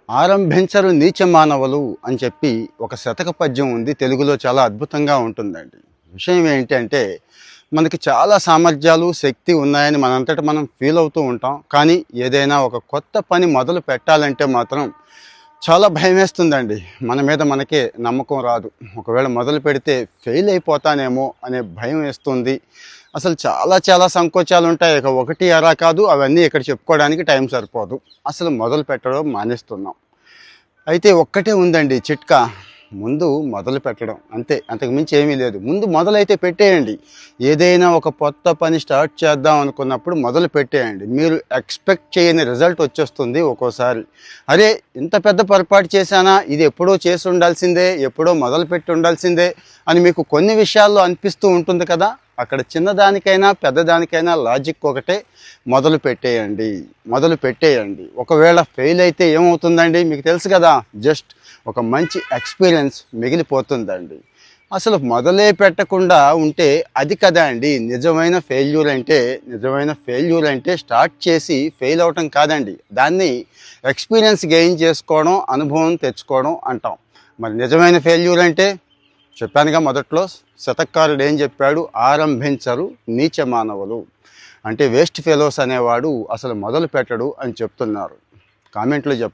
ఆరంభించరు నీచ మానవులు అని చెప్పి ఒక శతక పద్యం ఉంది. తెలుగులో చాలా అద్భుతంగా ఉంటుందండి. విషయం ఏంటంటే మనకి చాలా సామర్థ్యాలు, శక్తి ఉన్నాయని మనంతట మనం ఫీల్ అవుతూ ఉంటాం. కానీ ఏదైనా ఒక కొత్త పని మొదలు పెట్టాలంటే మాత్రం చాలా భయమేస్తుందండి. మన మీద మనకే నమ్మకం రాదు. ఒకవేళ మొదలు పెడితే ఫెయిల్ అయిపోతానేమో అనే భయం వేస్తుంది. అసలు చాలా సంకోచాలు ఉంటాయి. ఇక ఒకటి అరా కాదు, అవన్నీ ఇక్కడ చెప్పుకోవడానికి టైం సరిపోదు. అసలు మొదలు పెట్టడం మానేస్తున్నాం. అయితే ఒక్కటే ఉందండి చిట్కా, ముందు మొదలు పెట్టడం అంతే, అంతకుమించి ఏమీ లేదు. ముందు మొదలైతే పెట్టేయండి. ఏదైనా ఒక కొత్త పని స్టార్ట్ చేద్దాం అనుకున్నప్పుడు మొదలు పెట్టేయండి. మీరు ఎక్స్పెక్ట్ చేయని రిజల్ట్ వచ్చేస్తుంది ఒక్కోసారి. అరే ఇంత పెద్ద పొరపాటు చేశానా, ఇది ఎప్పుడో చేసి ఉండాల్సిందే, ఎప్పుడో మొదలు పెట్టి ఉండాల్సిందే అని మీకు కొన్ని విషయాల్లో అనిపిస్తూ ఉంటుంది కదా. అక్కడ చిన్నదానికైనా పెద్దదానికైనా లాజిక్ ఒకటే, మొదలు పెట్టేయండి. ఒకవేళ ఫెయిల్ అయితే ఏమవుతుందండి మీకు తెలుసు కదా, జస్ట్ ఒక మంచి ఎక్స్పీరియన్స్ మిగిలిపోతుందండి. అసలు మొదలే పెట్టకుండా ఉంటే అది కదా అండి నిజమైన ఫెయిల్యూర్ అంటే స్టార్ట్ చేసి ఫెయిల్ అవటం కాదండి. దాన్ని ఎక్స్పీరియన్స్ గెయిన్ చేసుకోవడం, అనుభవం తెచ్చుకోవడం అంటాం. మరి నిజమైన ఫెయిల్యూర్ అంటే చెప్పానుగా మొదట్లో, శతకారుడు ఏం చెప్పాడు, ఆరంభించరు నీచ మానవులు అంటే వేస్ట్ ఫెలోస్ అనేవాడు అసలు మొదలు పెట్టడు అని చెప్తున్నారు. కామెంట్లో చెప్పండి.